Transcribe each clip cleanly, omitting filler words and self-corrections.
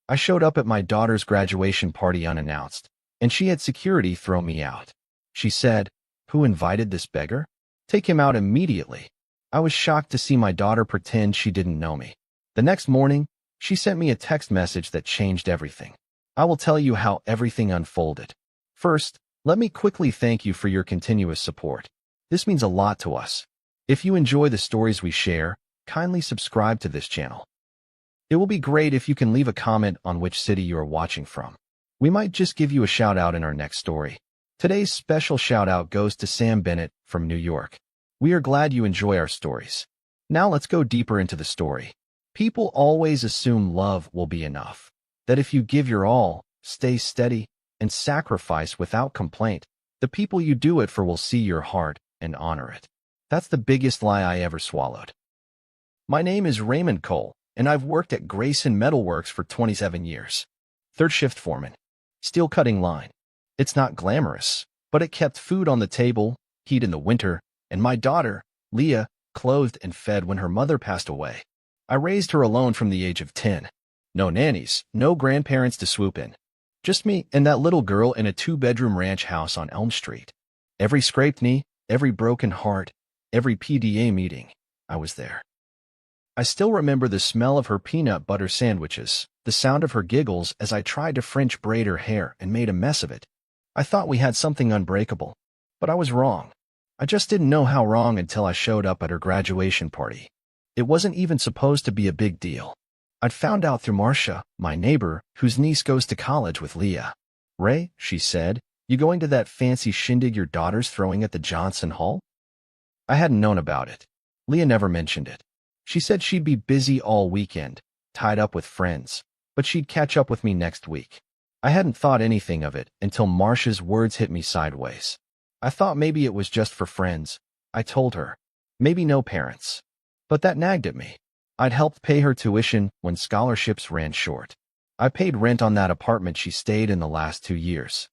I showed up at my daughter's graduation party unannounced, and she had security throw me out. She said, "Who invited this beggar? Take him out immediately." I was shocked to see my daughter pretend she didn't know me. The next morning, she sent me a text message that changed everything. I will tell you how everything unfolded. First, let me quickly thank you for your continuous support. This means a lot to us. If you enjoy the stories we share, kindly subscribe to this channel. It will be great if you can leave a comment on which city you are watching from. We might just give you a shout out in our next story. Today's special shout out goes to Sam Bennett from New York. We are glad you enjoy our stories. Now let's go deeper into the story. People always assume love will be enough. That if you give your all, stay steady, and sacrifice without complaint, the people you do it for will see your heart and honor it. That's the biggest lie I ever swallowed. My name is Raymond Cole, and I've worked at Grayson Metalworks for 27 years. Third shift foreman. Steel cutting line. It's not glamorous, but it kept food on the table, heat in the winter, and my daughter, Leah, clothed and fed when her mother passed away. I raised her alone from the age of 10. No nannies, no grandparents to swoop in. Just me and that little girl in a 2-bedroom ranch house on Elm Street. Every scraped knee, every broken heart, every PDA meeting, I was there. I still remember the smell of her peanut butter sandwiches, the sound of her giggles as I tried to French braid her hair and made a mess of it. I thought we had something unbreakable, but I was wrong. I just didn't know how wrong until I showed up at her graduation party. It wasn't even supposed to be a big deal. I'd found out through Marcia, my neighbor, whose niece goes to college with Leah. "Ray," she said, "you going to that fancy shindig your daughter's throwing at the Johnson Hall?" I hadn't known about it. Leah never mentioned it. She said she'd be busy all weekend, tied up with friends, but she'd catch up with me next week. I hadn't thought anything of it until Marcia's words hit me sideways. I thought maybe it was just for friends. I told her. Maybe no parents. But that nagged at me. I'd helped pay her tuition when scholarships ran short. I paid rent on that apartment she stayed in the last 2 years.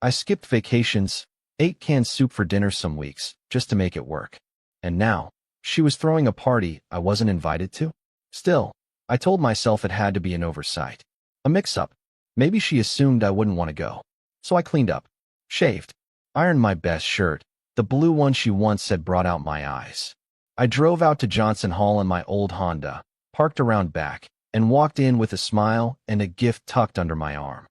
I skipped vacations, ate canned soup for dinner some weeks, just to make it work. And now, she was throwing a party I wasn't invited to? Still, I told myself it had to be an oversight. A mix-up. Maybe she assumed I wouldn't want to go. So I cleaned up, shaved, ironed my best shirt, the blue one she once said brought out my eyes. I drove out to Johnson Hall in my old Honda, parked around back, and walked in with a smile and a gift tucked under my arm.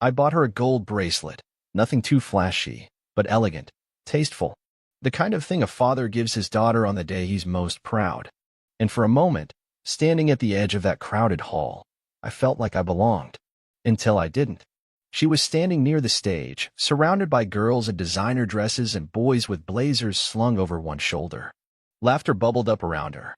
I bought her a gold bracelet, nothing too flashy, but elegant, tasteful, the kind of thing a father gives his daughter on the day he's most proud. And for a moment, standing at the edge of that crowded hall, I felt like I belonged. Until I didn't. She was standing near the stage, surrounded by girls in designer dresses and boys with blazers slung over one shoulder. Laughter bubbled up around her.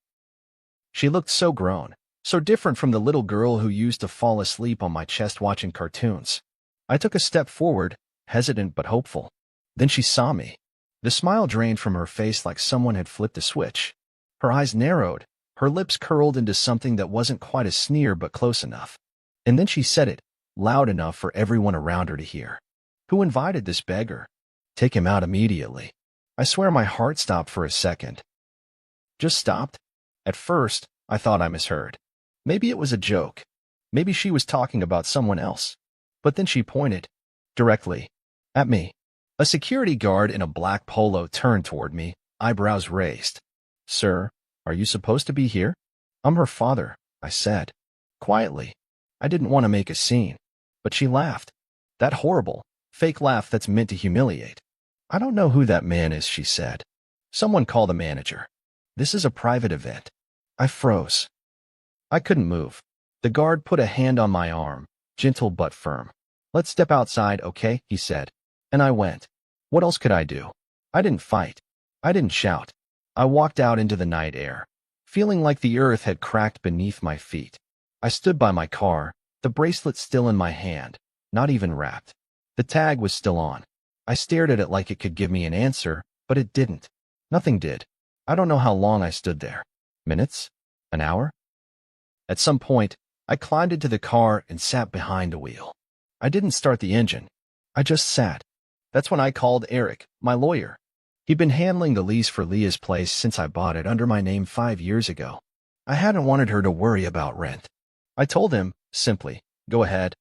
She looked so grown, so different from the little girl who used to fall asleep on my chest watching cartoons. I took a step forward, hesitant but hopeful. Then she saw me. The smile drained from her face like someone had flipped a switch. Her eyes narrowed, her lips curled into something that wasn't quite a sneer but close enough. And then she said it, loud enough for everyone around her to hear. "Who invited this beggar? Take him out immediately." I swear my heart stopped for a second. Just stopped. At first, I thought I misheard. Maybe it was a joke. Maybe she was talking about someone else. But then she pointed, directly, at me. A security guard in a black polo turned toward me, eyebrows raised. "Sir, are you supposed to be here?" "I'm her father," I said. Quietly. I didn't want to make a scene. But she laughed. That horrible, fake laugh that's meant to humiliate. "I don't know who that man is," she said. "Someone call the manager. This is a private event." I froze. I couldn't move. The guard put a hand on my arm, gentle but firm. "Let's step outside, okay?" he said. And I went. What else could I do? I didn't fight. I didn't shout. I walked out into the night air, feeling like the earth had cracked beneath my feet. I stood by my car, the bracelet still in my hand, not even wrapped. The tag was still on. I stared at it like it could give me an answer, but it didn't. Nothing did. I don't know how long I stood there. Minutes? An hour? At some point, I climbed into the car and sat behind the wheel. I didn't start the engine. I just sat. That's when I called Eric, my lawyer. He'd been handling the lease for Leah's place since I bought it under my name 5 years ago. I hadn't wanted her to worry about rent. I told him, Simply, go ahead.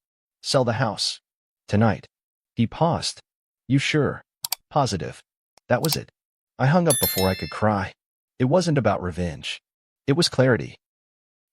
Sell the house. Tonight. He paused. You sure? Positive. That was it. I hung up before I could cry. It wasn't about revenge. It was clarity.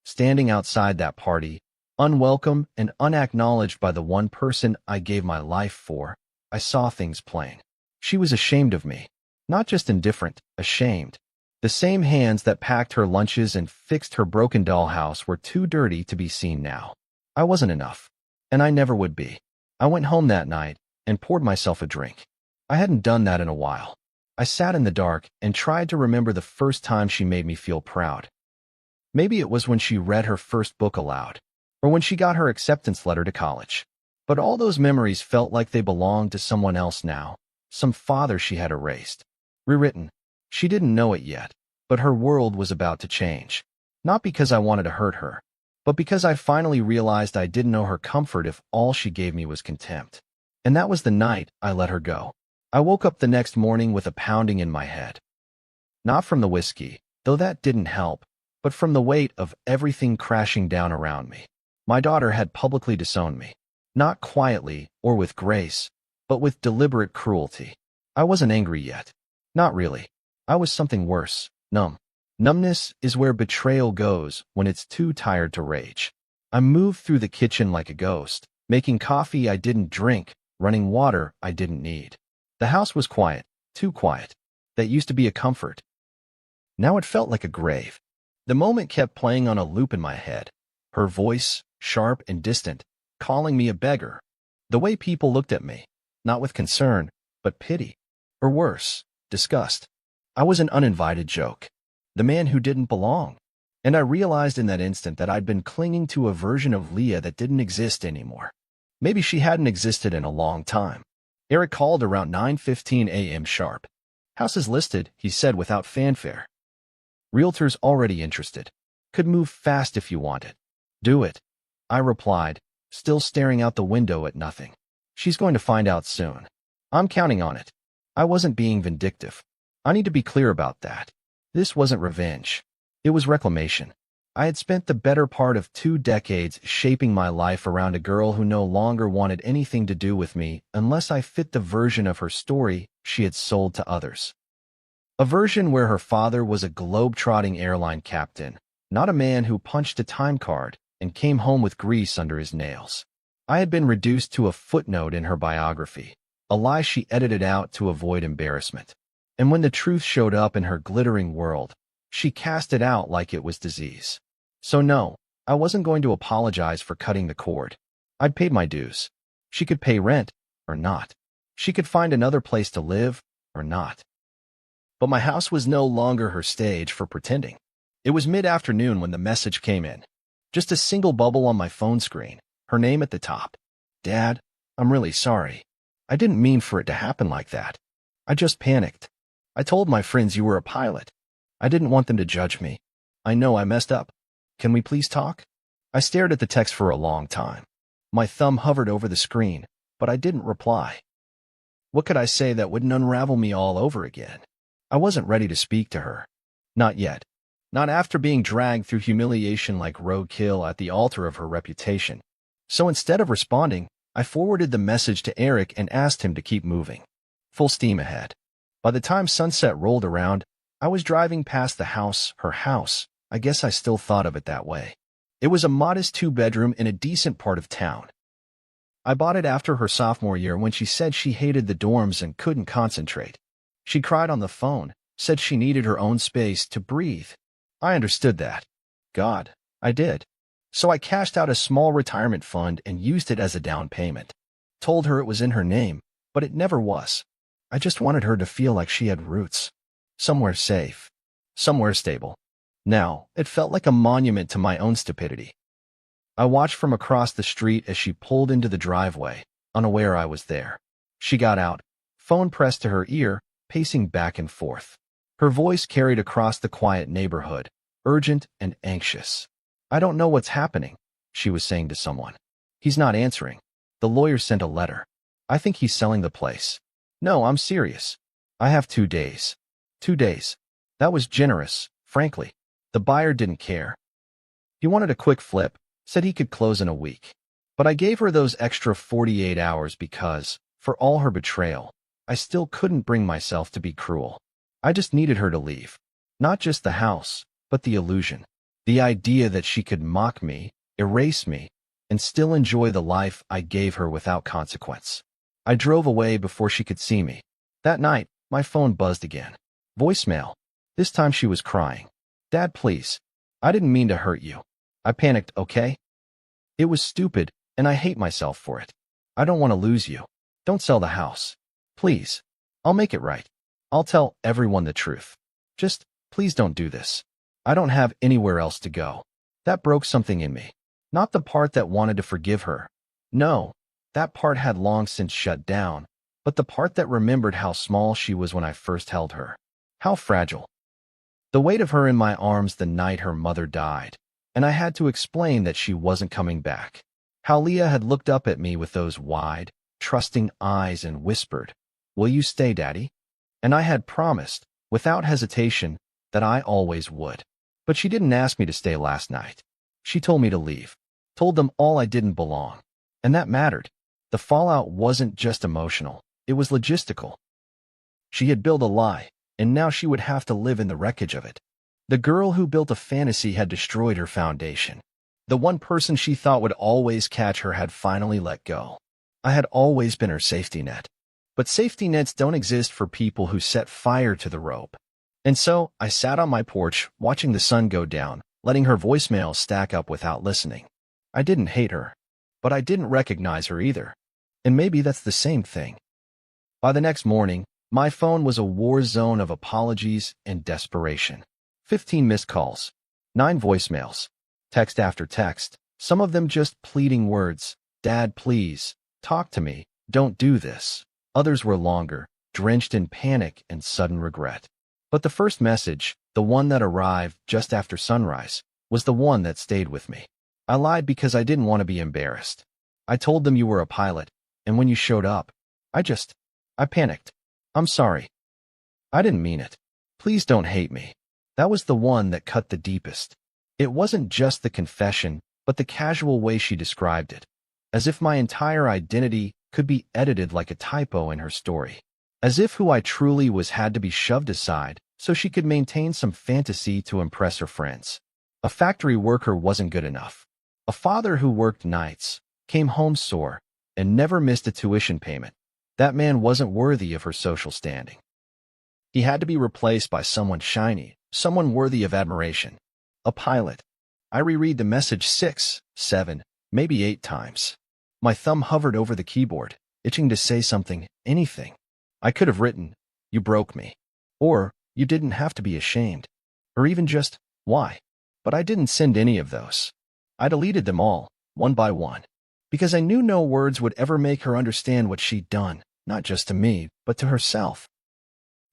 Standing outside that party, unwelcome and unacknowledged by the one person I gave my life for, I saw things plain. She was ashamed of me. Not just indifferent, ashamed. The same hands that packed her lunches and fixed her broken dollhouse were too dirty to be seen now. I wasn't enough. And I never would be. I went home that night and poured myself a drink. I hadn't done that in a while. I sat in the dark and tried to remember the first time she made me feel proud. Maybe it was when she read her first book aloud, or when she got her acceptance letter to college. But all those memories felt like they belonged to someone else now, some father she had erased. Rewritten. She didn't know it yet, but her world was about to change. Not because I wanted to hurt her, but because I finally realized I didn't know her comfort if all she gave me was contempt. And that was the night I let her go. I woke up the next morning with a pounding in my head. Not from the whiskey, though that didn't help, but from the weight of everything crashing down around me. My daughter had publicly disowned me. Not quietly or with grace, but with deliberate cruelty. I wasn't angry yet. Not really. I was something worse, numb. Numbness is where betrayal goes when it's too tired to rage. I moved through the kitchen like a ghost, making coffee I didn't drink, running water I didn't need. The house was quiet, too quiet. That used to be a comfort. Now it felt like a grave. The moment kept playing on a loop in my head. Her voice, sharp and distant, calling me a beggar. The way people looked at me, not with concern, but pity. Or worse, disgust. I was an uninvited joke. The man who didn't belong. And I realized in that instant that I'd been clinging to a version of Leah that didn't exist anymore. Maybe she hadn't existed in a long time. Eric called around 9:15 a.m. sharp. House is listed, he said without fanfare. Realtors already interested. Could move fast if you want it. Do it. I replied, still staring out the window at nothing. She's going to find out soon. I'm counting on it. I wasn't being vindictive. I need to be clear about that. This wasn't revenge. It was reclamation. I had spent the better part of 2 decades shaping my life around a girl who no longer wanted anything to do with me unless I fit the version of her story she had sold to others. A version where her father was a globe-trotting airline captain, not a man who punched a time card and came home with grease under his nails. I had been reduced to a footnote in her biography, a lie she edited out to avoid embarrassment. And when the truth showed up in her glittering world, she cast it out like it was disease. So no, I wasn't going to apologize for cutting the cord. I'd paid my dues. She could pay rent, or not. She could find another place to live, or not. But my house was no longer her stage for pretending. It was mid-afternoon when the message came in. Just a single bubble on my phone screen, her name at the top. Dad, I'm really sorry. I didn't mean for it to happen like that. I just panicked. I told my friends you were a pilot. I didn't want them to judge me. I know I messed up. Can we please talk? I stared at the text for a long time. My thumb hovered over the screen, but I didn't reply. What could I say that wouldn't unravel me all over again? I wasn't ready to speak to her. Not yet. Not after being dragged through humiliation like roadkill at the altar of her reputation. So instead of responding, I forwarded the message to Eric and asked him to keep moving. Full steam ahead. By the time sunset rolled around, I was driving past the house, her house. I guess I still thought of it that way. It was a modest 2-bedroom in a decent part of town. I bought it after her sophomore year when she said she hated the dorms and couldn't concentrate. She cried on the phone, said she needed her own space to breathe. I understood that. God, I did. So I cashed out a small retirement fund and used it as a down payment. Told her it was in her name, but it never was. I just wanted her to feel like she had roots. Somewhere safe. Somewhere stable. Now, it felt like a monument to my own stupidity. I watched from across the street as she pulled into the driveway, unaware I was there. She got out, phone pressed to her ear, pacing back and forth. Her voice carried across the quiet neighborhood, urgent and anxious. I don't know what's happening, she was saying to someone. He's not answering. The lawyer sent a letter. I think he's selling the place. No, I'm serious. I have 2 days. 2 days. That was generous, frankly. The buyer didn't care. He wanted a quick flip, Said he could close in a week. But I gave her those extra 48 hours because, for all her betrayal, I still couldn't bring myself to be cruel. I just needed her to leave. Not just the house, but the illusion. The idea that she could mock me, erase me, and still enjoy the life I gave her without consequence. I drove away before she could see me. That night, my phone buzzed again. Voicemail. This time she was crying. Dad, please. I didn't mean to hurt you. I panicked, okay? It was stupid, and I hate myself for it. I don't want to lose you. Don't sell the house. Please. I'll make it right. I'll tell everyone the truth. Just, please don't do this. I don't have anywhere else to go. That broke something in me. Not the part that wanted to forgive her. No, that part had long since shut down, but the part that remembered how small she was when I first held her. How fragile. The weight of her in my arms the night her mother died, and I had to explain that she wasn't coming back. How Leah had looked up at me with those wide, trusting eyes and whispered, "Will you stay, Daddy?" And I had promised, without hesitation, that I always would. But she didn't ask me to stay last night. She told me to leave. Told them all I didn't belong. And that mattered. The fallout wasn't just emotional. It was logistical. She had built a lie, and now she would have to live in the wreckage of it. The girl who built a fantasy had destroyed her foundation. The one person she thought would always catch her had finally let go. I had always been her safety net. But safety nets don't exist for people who set fire to the rope. And so, I sat on my porch, watching the sun go down, letting her voicemails stack up without listening. I didn't hate her, but I didn't recognize her either. And maybe that's the same thing. By the next morning, my phone was a war zone of apologies and desperation. 15 missed calls, 9 voicemails, text after text, some of them just pleading words. Dad, please, talk to me, don't do this. Others were longer, drenched in panic and sudden regret. But the first message, the one that arrived just after sunrise, was the one that stayed with me. I lied because I didn't want to be embarrassed. I told them you were a pilot, and when you showed up, I panicked. I'm sorry. I didn't mean it. Please don't hate me. That was the one that cut the deepest. It wasn't just the confession, but the casual way she described it. As if my entire identity could be edited like a typo in her story. As if who I truly was had to be shoved aside so she could maintain some fantasy to impress her friends. A factory worker wasn't good enough. A father who worked nights, came home sore, and never missed a tuition payment. That man wasn't worthy of her social standing. He had to be replaced by someone shiny, someone worthy of admiration. A pilot. I reread the message 6, 7, maybe 8 times. My thumb hovered over the keyboard, itching to say something, anything. I could have written, "You broke me," or "You didn't have to be ashamed," or even just, "Why?" But I didn't send any of those. I deleted them all, one by one, because I knew no words would ever make her understand what she'd done, not just to me, but to herself.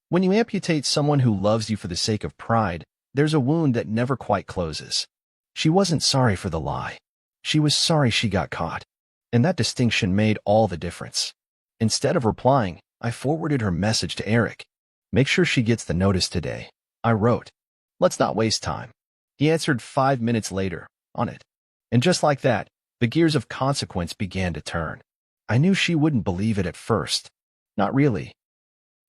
When you amputate someone who loves you for the sake of pride, there's a wound that never quite closes. She wasn't sorry for the lie. She was sorry she got caught. And that distinction made all the difference. Instead of replying, I forwarded her message to Eric. "Make sure she gets the notice today," I wrote. "Let's not waste time." He answered 5 minutes later, on it. And just like that, the gears of consequence began to turn. I knew she wouldn't believe it at first. Not really.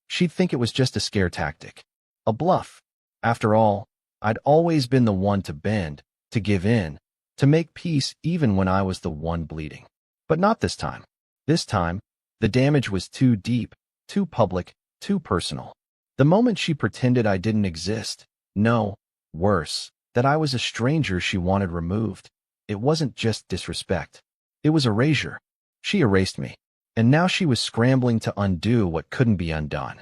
She'd think it was just a scare tactic. A bluff. After all, I'd always been the one to bend, to give in, to make peace even when I was the one bleeding. But not this time. This time, the damage was too deep, too public, too personal. The moment she pretended I didn't exist, no, worse, that I was a stranger she wanted removed, it wasn't just disrespect. It was erasure. She erased me. And now she was scrambling to undo what couldn't be undone.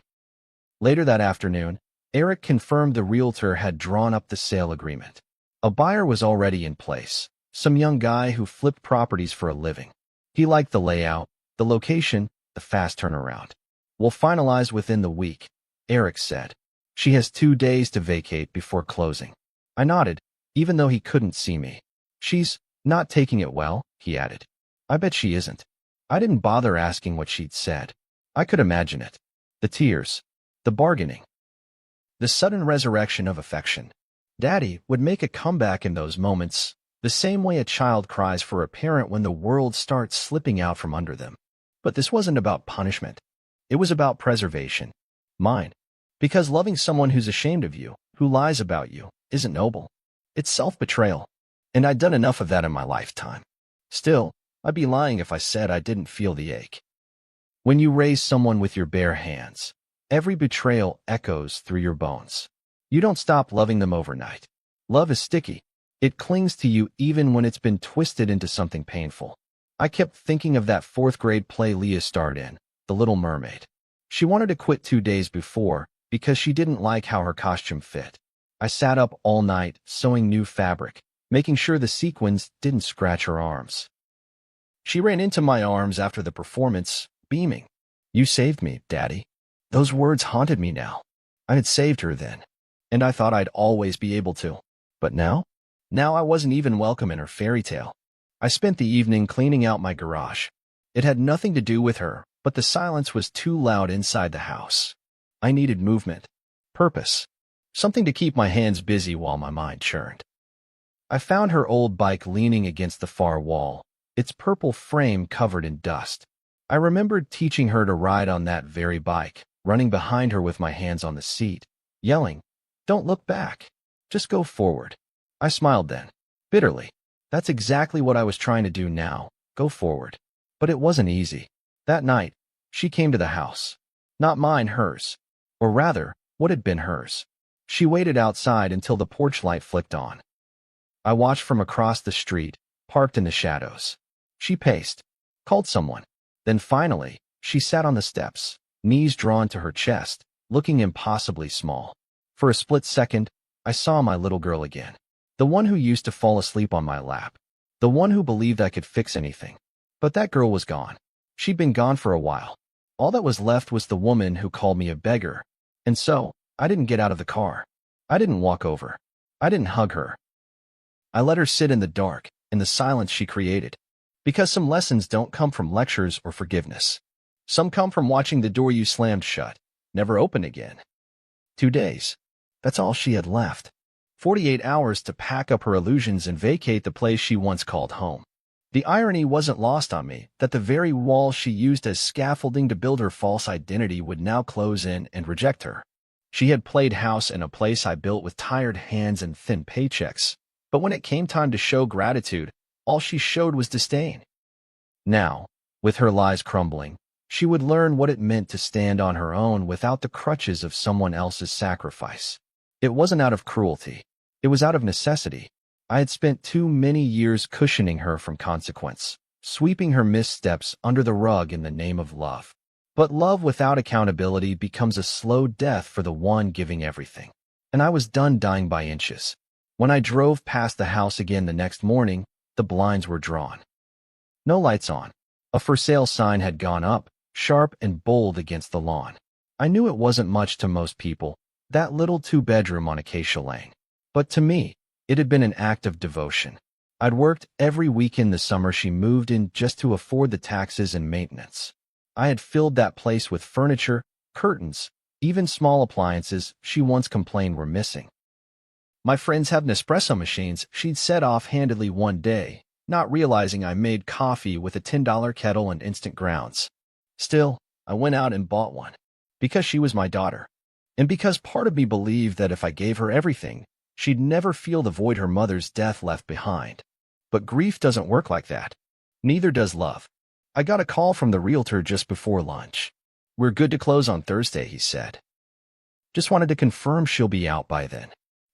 Later that afternoon, Eric confirmed the realtor had drawn up the sale agreement. A buyer was already in place, some young guy who flipped properties for a living. He liked the layout, the location, the fast turnaround. "We'll finalize within the week," Eric said. "She has 2 days to vacate before closing." I nodded, even though he couldn't see me. "She's not taking it well," he added. "I bet she isn't." I didn't bother asking what she'd said. I could imagine it. The tears. The bargaining. The sudden resurrection of affection. Daddy would make a comeback in those moments, the same way a child cries for a parent when the world starts slipping out from under them. But this wasn't about punishment. It was about preservation. Mine. Because loving someone who's ashamed of you, who lies about you, isn't noble. It's self-betrayal. And I'd done enough of that in my lifetime. Still, I'd be lying if I said I didn't feel the ache. When you raise someone with your bare hands, every betrayal echoes through your bones. You don't stop loving them overnight. Love is sticky. It clings to you even when it's been twisted into something painful. I kept thinking of that fourth-grade play Leah starred in, The Little Mermaid. She wanted to quit 2 days before because she didn't like how her costume fit. I sat up all night sewing new fabric, making sure the sequins didn't scratch her arms. She ran into my arms after the performance, beaming. "You saved me, Daddy." Those words haunted me now. I had saved her then, and I thought I'd always be able to. But now? Now I wasn't even welcome in her fairy tale. I spent the evening cleaning out my garage. It had nothing to do with her, but the silence was too loud inside the house. I needed movement, purpose, something to keep my hands busy while my mind churned. I found her old bike leaning against the far wall, its purple frame covered in dust. I remembered teaching her to ride on that very bike, running behind her with my hands on the seat, yelling, "Don't look back. Just go forward." I smiled then, bitterly. That's exactly what I was trying to do now, go forward. But it wasn't easy. That night, she came to the house. Not mine, hers. Or rather, what had been hers. She waited outside until the porch light flicked on. I watched from across the street, parked in the shadows. She paced, called someone. Then finally, she sat on the steps, knees drawn to her chest, looking impossibly small. For a split second, I saw my little girl again. The one who used to fall asleep on my lap. The one who believed I could fix anything. But that girl was gone. She'd been gone for a while. All that was left was the woman who called me a beggar. And so, I didn't get out of the car. I didn't walk over. I didn't hug her. I let her sit in the dark, in the silence she created. Because some lessons don't come from lectures or forgiveness. Some come from watching the door you slammed shut, never open again. 2 days. That's all she had left. 48 hours to pack up her illusions and vacate the place she once called home. The irony wasn't lost on me that the very wall she used as scaffolding to build her false identity would now close in and reject her. She had played house in a place I built with tired hands and thin paychecks, but when it came time to show gratitude, all she showed was disdain. Now, with her lies crumbling, she would learn what it meant to stand on her own without the crutches of someone else's sacrifice. It wasn't out of cruelty. It was out of necessity. I had spent too many years cushioning her from consequence, sweeping her missteps under the rug in the name of love. But love without accountability becomes a slow death for the one giving everything. And I was done dying by inches. When I drove past the house again the next morning, the blinds were drawn. No lights on. A for sale sign had gone up, sharp and bold against the lawn. I knew it wasn't much to most people, that little 2-bedroom on Acacia Lane. But to me, it had been an act of devotion. I'd worked every weekend the summer she moved in just to afford the taxes and maintenance. I had filled that place with furniture, curtains, even small appliances she once complained were missing. "My friends have Nespresso machines," she'd said offhandedly one day, not realizing I made coffee with a $10 kettle and instant grounds. Still, I went out and bought one. Because she was my daughter. And because part of me believed that if I gave her everything, she'd never feel the void her mother's death left behind. But grief doesn't work like that. Neither does love. I got a call from the realtor just before lunch. "We're good to close on Thursday," he said. "Just wanted to confirm she'll be out by then."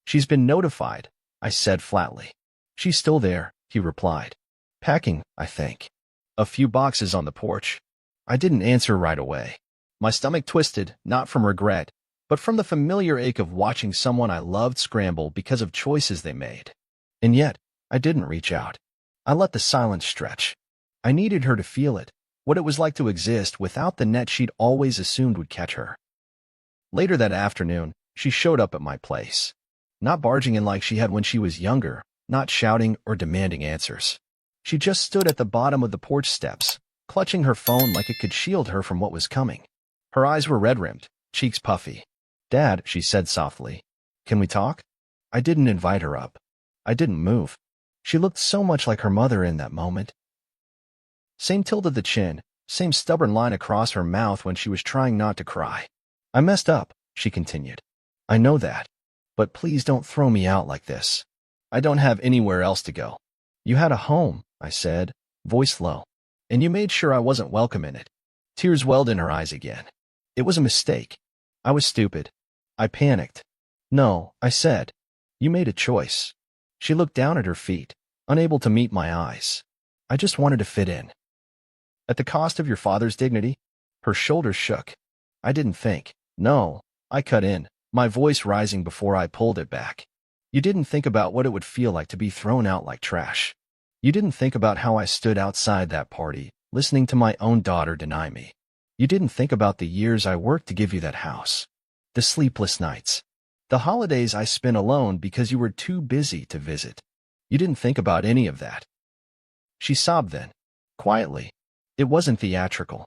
"She's been notified," I said flatly. "She's still there," he replied. "Packing, I think. A few boxes on the porch." I didn't answer right away. My stomach twisted, not from regret, but from the familiar ache of watching someone I loved scramble because of choices they made. And yet, I didn't reach out. I let the silence stretch. I needed her to feel it, what it was like to exist without the net she'd always assumed would catch her. Later that afternoon, she showed up at my place. Not barging in like she had when she was younger, not shouting or demanding answers. She just stood at the bottom of the porch steps, clutching her phone like it could shield her from what was coming. Her eyes were red-rimmed, cheeks puffy. "Dad," she said softly, "can we talk?" I didn't invite her up. I didn't move. She looked so much like her mother in that moment. Same tilt of the chin, same stubborn line across her mouth when she was trying not to cry. I messed up, she continued. I know that. But please don't throw me out like this. I don't have anywhere else to go. You had a home, I said, voice low, and you made sure I wasn't welcome in it. Tears welled in her eyes again. It was a mistake. I was stupid. I panicked. No, I said. You made a choice. She looked down at her feet, unable to meet my eyes. I just wanted to fit in. At the cost of your father's dignity? Her shoulders shook. I didn't think. No, I cut in, my voice rising before I pulled it back. You didn't think about what it would feel like to be thrown out like trash. You didn't think about how I stood outside that party, listening to my own daughter deny me. You didn't think about the years I worked to give you that house. The sleepless nights. The holidays I spent alone because you were too busy to visit. You didn't think about any of that. She sobbed then, quietly. It wasn't theatrical.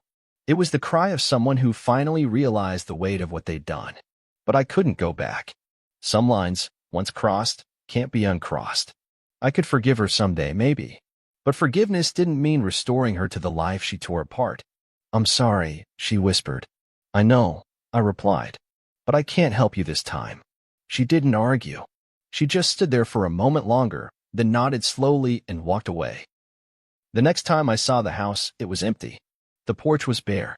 It was the cry of someone who finally realized the weight of what they'd done. But I couldn't go back. Some lines, once crossed, can't be uncrossed. I could forgive her someday, maybe. But forgiveness didn't mean restoring her to the life she tore apart. I'm sorry, she whispered. I know, I replied. But I can't help you this time. She didn't argue. She just stood there for a moment longer, then nodded slowly and walked away. The next time I saw the house, it was empty. The porch was bare.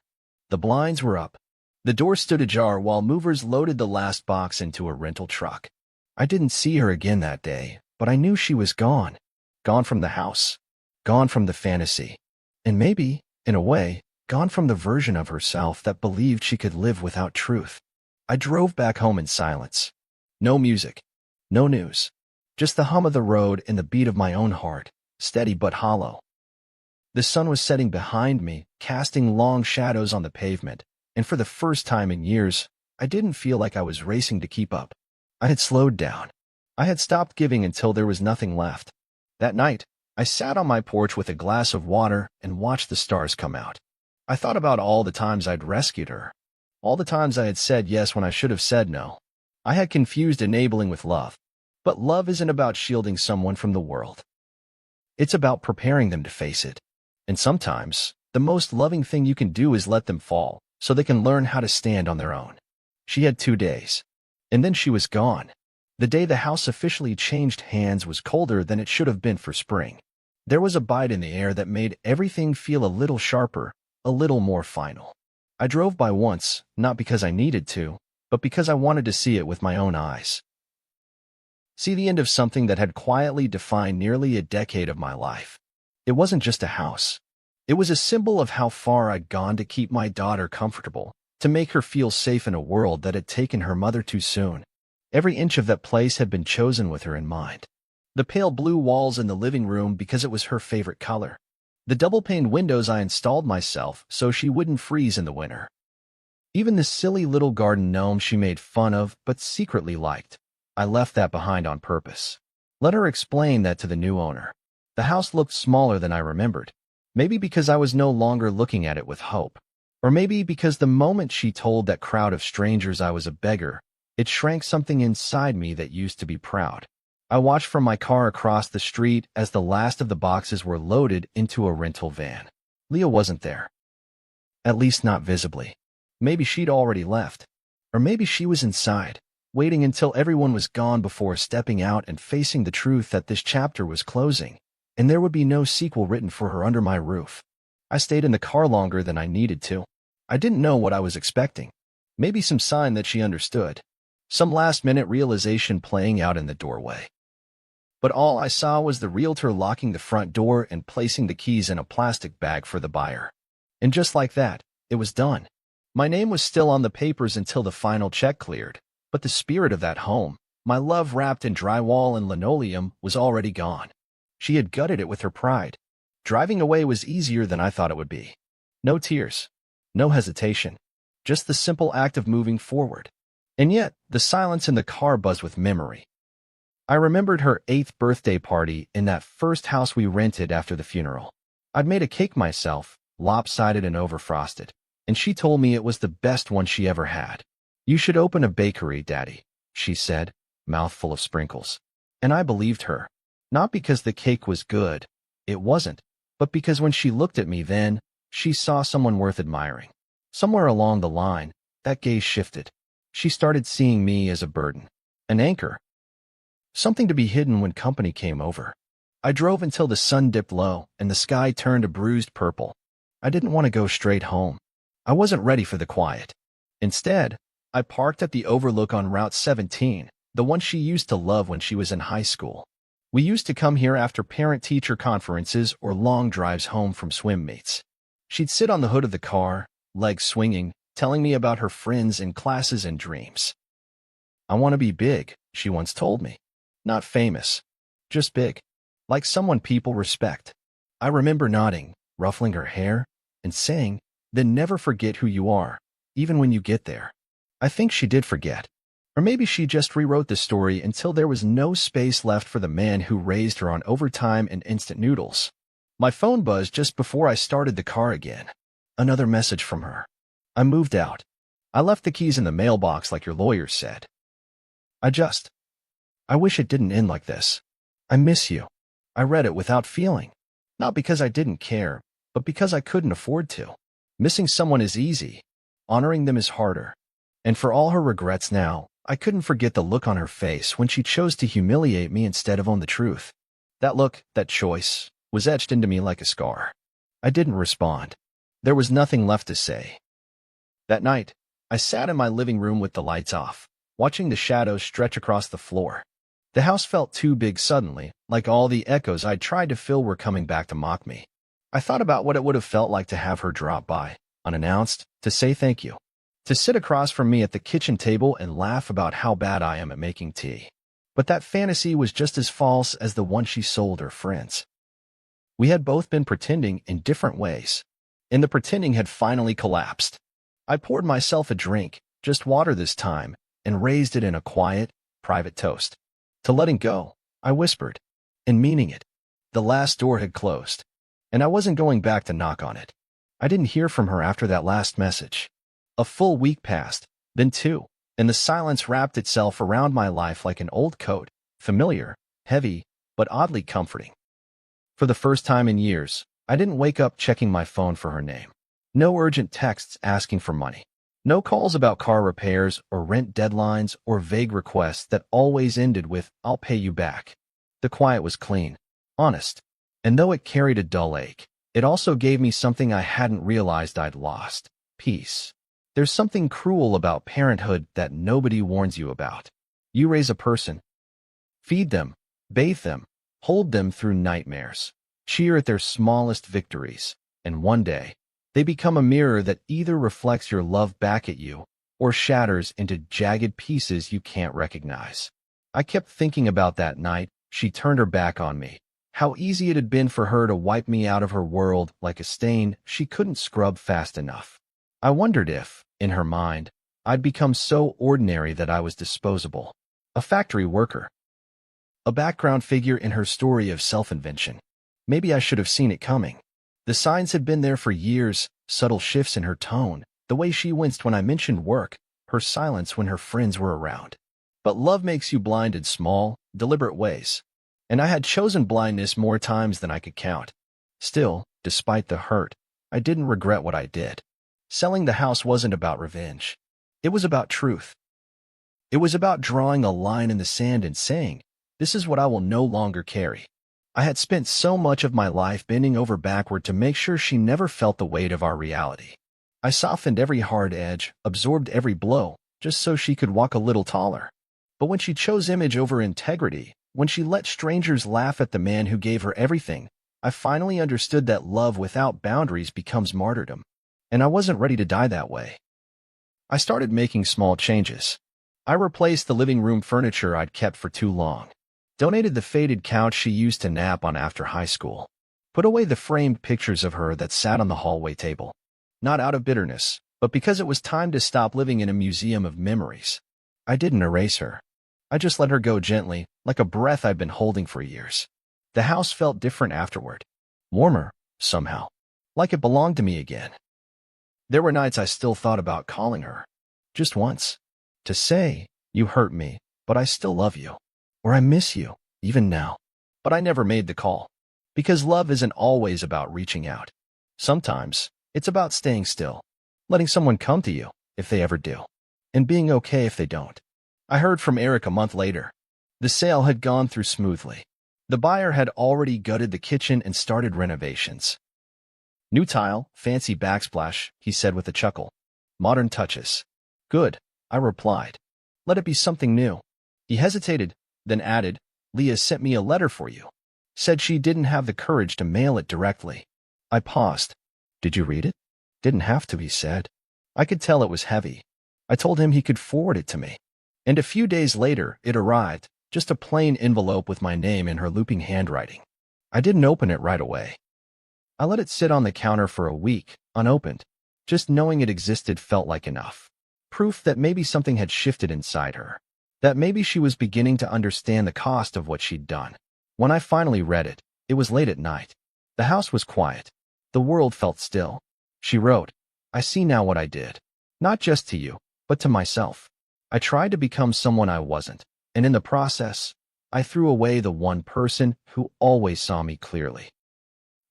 The blinds were up. The door stood ajar while movers loaded the last box into a rental truck. I didn't see her again that day, but I knew she was gone. Gone from the house. Gone from the fantasy. And maybe, in a way, gone from the version of herself that believed she could live without truth. I drove back home in silence. No music. No news. Just the hum of the road and the beat of my own heart, steady but hollow. The sun was setting behind me, casting long shadows on the pavement, and for the first time in years, I didn't feel like I was racing to keep up. I had slowed down. I had stopped giving until there was nothing left. That night, I sat on my porch with a glass of water and watched the stars come out. I thought about all the times I'd rescued her, all the times I had said yes when I should have said no. I had confused enabling with love. But love isn't about shielding someone from the world. It's about preparing them to face it. And sometimes, the most loving thing you can do is let them fall, so they can learn how to stand on their own. She had 2 days. And then she was gone. The day the house officially changed hands was colder than it should have been for spring. There was a bite in the air that made everything feel a little sharper, a little more final. I drove by once, not because I needed to, but because I wanted to see it with my own eyes. See the end of something that had quietly defined nearly a decade of my life. It wasn't just a house. It was a symbol of how far I'd gone to keep my daughter comfortable, to make her feel safe in a world that had taken her mother too soon. Every inch of that place had been chosen with her in mind. The pale blue walls in the living room because it was her favorite color. The double-paned windows I installed myself so she wouldn't freeze in the winter. Even the silly little garden gnome she made fun of but secretly liked. I left that behind on purpose. Let her explain that to the new owner. The house looked smaller than I remembered. Maybe because I was no longer looking at it with hope. Or maybe because the moment she told that crowd of strangers I was a beggar, it shrank something inside me that used to be proud. I watched from my car across the street as the last of the boxes were loaded into a rental van. Leah wasn't there. At least not visibly. Maybe she'd already left. Or maybe she was inside, waiting until everyone was gone before stepping out and facing the truth that this chapter was closing, and there would be no sequel written for her under my roof. I stayed in the car longer than I needed to. I didn't know what I was expecting. Maybe some sign that she understood. Some last-minute realization playing out in the doorway. But all I saw was the realtor locking the front door and placing the keys in a plastic bag for the buyer. And just like that, it was done. My name was still on the papers until the final check cleared, but the spirit of that home, my love wrapped in drywall and linoleum, was already gone. She had gutted it with her pride. Driving away was easier than I thought it would be. No tears. No hesitation. Just the simple act of moving forward. And yet, the silence in the car buzzed with memory. I remembered her 8th birthday party in that first house we rented after the funeral. I'd made a cake myself, lopsided and overfrosted, and she told me it was the best one she ever had. You should open a bakery, Daddy, she said, mouthful of sprinkles. And I believed her. Not because the cake was good. It wasn't. But because when she looked at me then, she saw someone worth admiring. Somewhere along the line, that gaze shifted. She started seeing me as a burden. An anchor. Something to be hidden when company came over. I drove until the sun dipped low and the sky turned a bruised purple. I didn't want to go straight home. I wasn't ready for the quiet. Instead, I parked at the overlook on Route 17, the one she used to love when she was in high school. We used to come here after parent-teacher conferences or long drives home from swim meets. She'd sit on the hood of the car, legs swinging, telling me about her friends and classes and dreams. "I want to be big," she once told me. "Not famous. Just big. Like someone people respect." I remember nodding, ruffling her hair, and saying, "Then never forget who you are, even when you get there." I think she did forget. Or maybe she just rewrote the story until there was no space left for the man who raised her on overtime and instant noodles. My phone buzzed just before I started the car again. Another message from her. "I moved out. I left the keys in the mailbox like your lawyer said. I wish it didn't end like this. I miss you." I read it without feeling. Not because I didn't care, but because I couldn't afford to. Missing someone is easy. Honoring them is harder. And for all her regrets now, I couldn't forget the look on her face when she chose to humiliate me instead of own the truth. That look, that choice, was etched into me like a scar. I didn't respond. There was nothing left to say. That night, I sat in my living room with the lights off, watching the shadows stretch across the floor. The house felt too big suddenly, like all the echoes I'd tried to fill were coming back to mock me. I thought about what it would have felt like to have her drop by, unannounced, to say thank you. To sit across from me at the kitchen table and laugh about how bad I am at making tea. But that fantasy was just as false as the one she sold her friends. We had both been pretending in different ways, and the pretending had finally collapsed. I poured myself a drink, just water this time, and raised it in a quiet, private toast. To letting go, I whispered, and meaning it. The last door had closed, and I wasn't going back to knock on it. I didn't hear from her after that last message. A full week passed, then two, and the silence wrapped itself around my life like an old coat, familiar, heavy, but oddly comforting. For the first time in years, I didn't wake up checking my phone for her name. No urgent texts asking for money. No calls about car repairs or rent deadlines or vague requests that always ended with, "I'll pay you back." The quiet was clean, honest, and though it carried a dull ache, it also gave me something I hadn't realized I'd lost: peace. There's something cruel about parenthood that nobody warns you about. You raise a person, feed them, bathe them, hold them through nightmares, cheer at their smallest victories, and one day, they become a mirror that either reflects your love back at you or shatters into jagged pieces you can't recognize. I kept thinking about that night she turned her back on me, how easy it had been for her to wipe me out of her world like a stain she couldn't scrub fast enough. I wondered if, in her mind, I'd become so ordinary that I was disposable. A factory worker. A background figure in her story of self-invention. Maybe I should have seen it coming. The signs had been there for years, subtle shifts in her tone, the way she winced when I mentioned work, her silence when her friends were around. But love makes you blind in small, deliberate ways. And I had chosen blindness more times than I could count. Still, despite the hurt, I didn't regret what I did. Selling the house wasn't about revenge. It was about truth. It was about drawing a line in the sand and saying, "This is what I will no longer carry." I had spent so much of my life bending over backward to make sure she never felt the weight of our reality. I softened every hard edge, absorbed every blow, just so she could walk a little taller. But when she chose image over integrity, when she let strangers laugh at the man who gave her everything, I finally understood that love without boundaries becomes martyrdom. And I wasn't ready to die that way. I started making small changes. I replaced the living room furniture I'd kept for too long. Donated the faded couch she used to nap on after high school. Put away the framed pictures of her that sat on the hallway table. Not out of bitterness, but because it was time to stop living in a museum of memories. I didn't erase her. I just let her go gently, like a breath I'd been holding for years. The house felt different afterward. Warmer, somehow. Like it belonged to me again. There were nights I still thought about calling her. Just once. To say, "You hurt me, but I still love you." Or "I miss you, even now." but I never made the call. Because love isn't always about reaching out. Sometimes, it's about staying still, letting someone come to you, if they ever do, and being okay if they don't. I heard from Eric a month later. The sale had gone through smoothly. The buyer had already gutted the kitchen and started renovations. New tile, fancy backsplash, he said with a chuckle. Modern touches. Good, I replied. Let it be something new. He hesitated, then added, Leah sent me a letter for you. Said she didn't have the courage to mail it directly. I paused. Did you read it? Didn't have to, he said. I could tell it was heavy. I told him he could forward it to me. And a few days later, it arrived, just a plain envelope with my name in her looping handwriting. I didn't open it right away. I let it sit on the counter for a week, unopened. Just knowing it existed felt like enough. Proof that maybe something had shifted inside her. That maybe she was beginning to understand the cost of what she'd done. When I finally read it, it was late at night. The house was quiet. The world felt still. She wrote, I see now what I did. Not just to you, but to myself. I tried to become someone I wasn't, and in the process, I threw away the one person who always saw me clearly.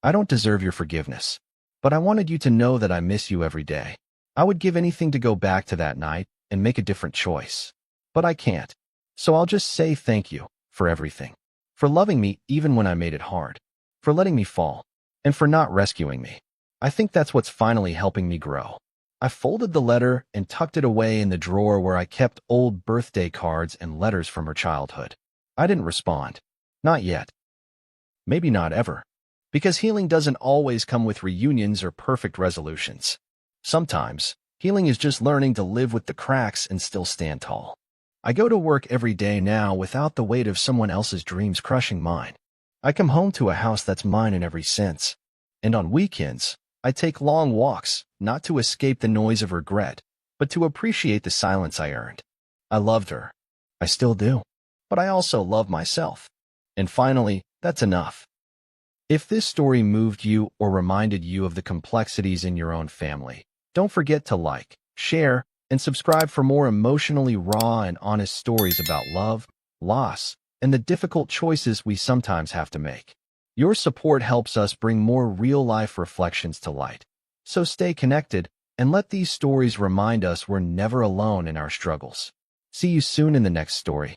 I don't deserve your forgiveness, but I wanted you to know that I miss you every day. I would give anything to go back to that night and make a different choice. But I can't. So I'll just say thank you for everything. For loving me even when I made it hard. For letting me fall. And for not rescuing me. I think that's what's finally helping me grow. I folded the letter and tucked it away in the drawer where I kept old birthday cards and letters from her childhood. I didn't respond. Not yet. Maybe not ever. Because healing doesn't always come with reunions or perfect resolutions. Sometimes, healing is just learning to live with the cracks and still stand tall. I go to work every day now without the weight of someone else's dreams crushing mine. I come home to a house that's mine in every sense. And on weekends, I take long walks, not to escape the noise of regret, but to appreciate the silence I earned. I loved her. I still do. But I also love myself. And finally, that's enough. If this story moved you or reminded you of the complexities in your own family, don't forget to like, share, and subscribe for more emotionally raw and honest stories about love, loss, and the difficult choices we sometimes have to make. Your support helps us bring more real-life reflections to light. So stay connected and let these stories remind us we're never alone in our struggles. See you soon in the next story.